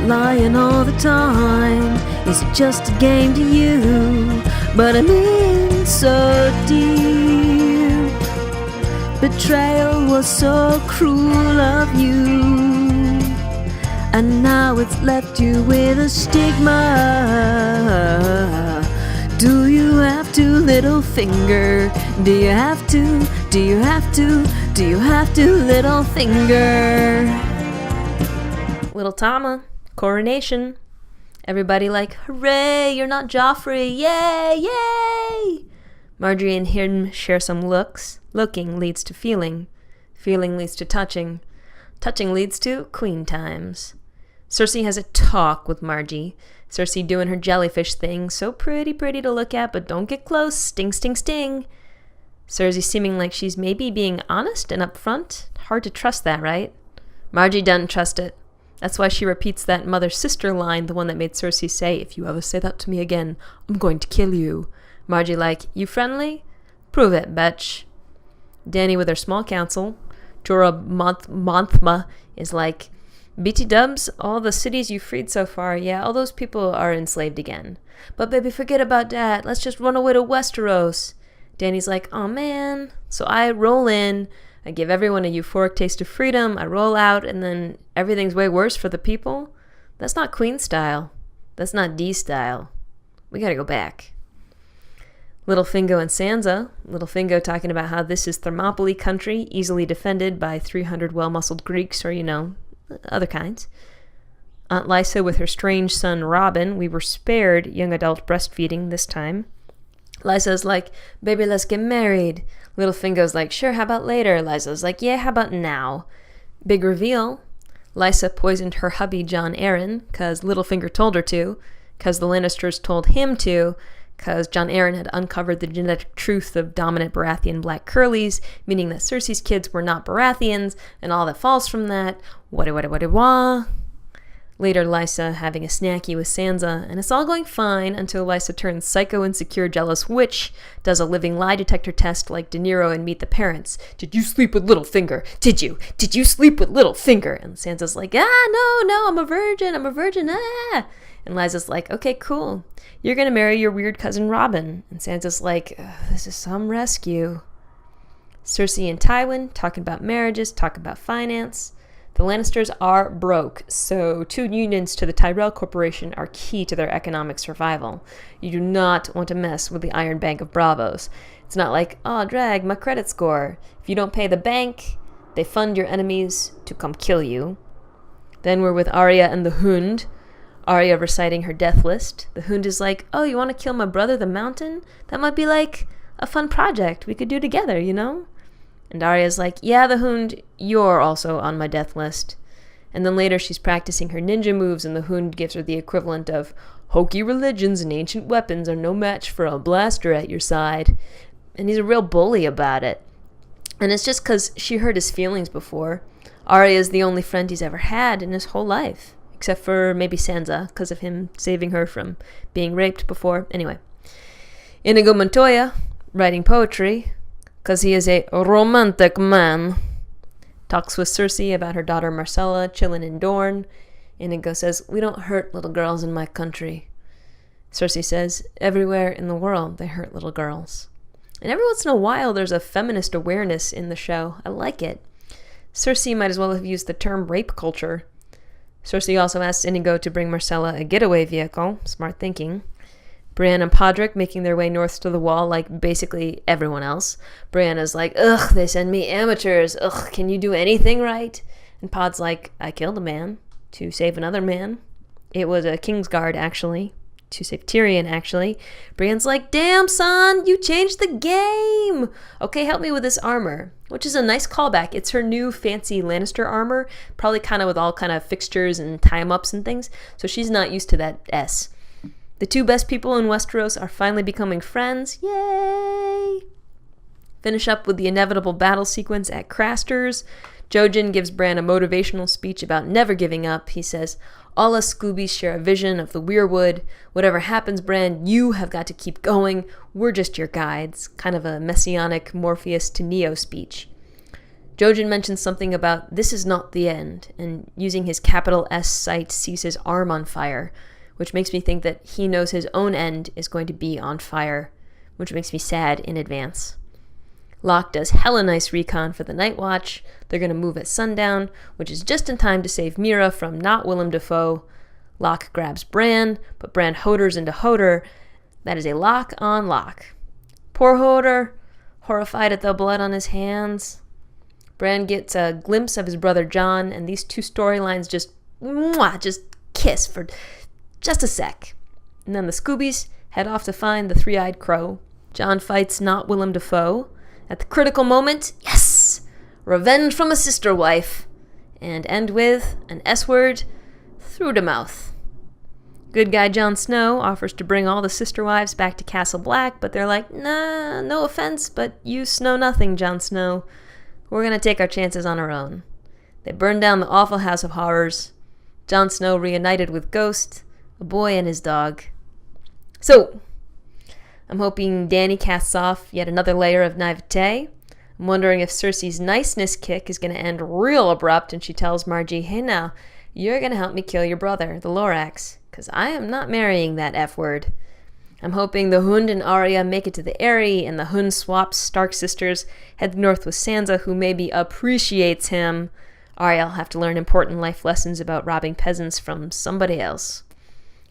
lying all the time? Is it just a game to you? But I'm in so deep. Betrayal was so cruel of you, and now it's left you with a stigma. Do you have to, little finger? Do you have to? Do you have to? Do you have to, little finger? Little Tama, coronation. Everybody like, hooray, you're not Joffrey, yay, yay! Marjorie and him share some looks. Looking leads to feeling. Feeling leads to touching. Touching leads to queen times. Cersei has a talk with Margey. Cersei doing her jellyfish thing, so pretty to look at, but don't get close, sting, sting, sting. Cersei seeming like she's maybe being honest and upfront. Hard to trust that, right? Margey doesn't trust it. That's why she repeats that mother-sister line, the one that made Cersei say, if you ever say that to me again, I'm going to kill you. Margey like, you friendly? Prove it, bitch. Dany with her small council. Jorah Monthma is like, BT dubs, all the cities you freed so far, yeah, all those people are enslaved again. But baby, forget about that. Let's just run away to Westeros. Dany's like, oh man. So I roll in, I give everyone a euphoric taste of freedom, I roll out, and then everything's way worse for the people? That's not Queen style. That's not D style. We gotta go back. Littlefinger and Sansa. Littlefinger talking about how this is Thermopylae country, easily defended by 300 well-muscled Greeks, or, other kinds. Aunt Lysa with her strange son Robin. We were spared young adult breastfeeding this time. Lysa's like, baby, let's get married. Littlefinger's like, sure, how about later? Lysa's like, yeah, how about now? Big reveal. Lysa poisoned her hubby Jon Arryn, cause Littlefinger told her to, cause the Lannisters told him to, cause Jon Arryn had uncovered the genetic truth of dominant Baratheon black curlies, meaning that Cersei's kids were not Baratheons, and all that falls from that. Wah. Later, Lysa having a snacky with Sansa, and it's all going fine until Lysa turns psycho, insecure, jealous witch, does a living lie detector test like De Niro in Meet the Parents. Did you sleep with Littlefinger? Did you? Did you sleep with Littlefinger? And Sansa's like, no, I'm a virgin, ah. And Lysa's like, okay, cool. You're gonna marry your weird cousin Robin. And Sansa's like, this is some rescue. Cersei and Tywin talking about marriages, talking about finance. The Lannisters are broke, so 2 unions to the Tyrell Corporation are key to their economic survival. You do not want to mess with the Iron Bank of Bravos. It's not like, drag, my credit score. If you don't pay the bank, they fund your enemies to come kill you. Then we're with Arya and the Hound. Arya reciting her death list. The Hound is like, you want to kill my brother the Mountain? That might be like a fun project we could do together, And Arya's like, yeah, the Hound, you're also on my death list. And then later she's practicing her ninja moves, and the Hound gives her the equivalent of, hokey religions and ancient weapons are no match for a blaster at your side. And he's a real bully about it. And it's just because she hurt his feelings before. Arya's the only friend he's ever had in his whole life. Except for maybe Sansa, because of him saving her from being raped before. Anyway. Inigo Montoya, writing poetry, because he is a romantic man. Talks with Cersei about her daughter Marcella chilling in Dorne. Inigo says, we don't hurt little girls in my country. Cersei says, everywhere in the world they hurt little girls. And every once in a while there's a feminist awareness in the show. I like it. Cersei might as well have used the term rape culture. Cersei also asks Inigo to bring Marcella a getaway vehicle. Smart thinking. Brienne and Podrick making their way north to the wall like basically everyone else. Brianna's like, ugh, they send me amateurs. Ugh, can you do anything right? And Pod's like, I killed a man to save another man. It was a Kingsguard, actually. To save Tyrion, actually. Brienne's like, damn, son, you changed the game. Okay, help me with this armor. Which is a nice callback. It's her new fancy Lannister armor. Probably kind of with all kind of fixtures and tie-em-ups and things. So she's not used to that S. The 2 best people in Westeros are finally becoming friends. Yay! Finish up with the inevitable battle sequence at Craster's. Jojen gives Bran a motivational speech about never giving up. He says, all us Scoobies share a vision of the Weirwood. Whatever happens, Bran, you have got to keep going. We're just your guides. Kind of a messianic Morpheus to Neo speech. Jojen mentions something about this is not the end, and using his capital S sight sees his arm on fire, which makes me think that he knows his own end is going to be on fire, which makes me sad in advance. Locke does hella nice recon for the Night Watch. They're going to move at sundown, which is just in time to save Mira from not Willem Dafoe. Locke grabs Bran, but Bran hoders into Hoder. That is a lock on Locke. Poor Hoder, horrified at the blood on his hands. Bran gets a glimpse of his brother Jon, and these two storylines just kiss for just a sec. And then the Scoobies head off to find the three-eyed crow. Jon fights not Willem Dafoe. At the critical moment, yes! Revenge from a sister wife. And end with an S-word through the mouth. Good guy Jon Snow offers to bring all the sister wives back to Castle Black, but they're like, nah, no offense, but you snow nothing, Jon Snow. We're gonna take our chances on our own. They burn down the awful House of Horrors. Jon Snow reunited with Ghost, a boy and his dog. So, I'm hoping Dany casts off yet another layer of naivete. I'm wondering if Cersei's niceness kick is going to end real abrupt and she tells Margey, hey now, you're going to help me kill your brother, the Lorax, because I am not marrying that F-word. I'm hoping the Hound and Arya make it to the Eyrie and the Hound swaps Stark sisters, head north with Sansa, who maybe appreciates him. Arya will have to learn important life lessons about robbing peasants from somebody else.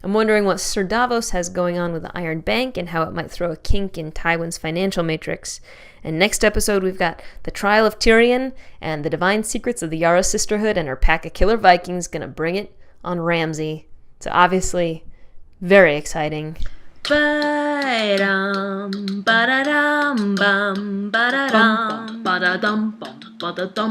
I'm wondering what Sir Davos has going on with the Iron Bank and how it might throw a kink in Tywin's financial matrix. And next episode, we've got the trial of Tyrion and the divine secrets of the Yara sisterhood and her pack of killer Vikings gonna bring it on Ramsay. So obviously, very exciting. Ba-dum, ba-da-dum, bum, ba-da-dum, ba-da-dum, ba-da-dum.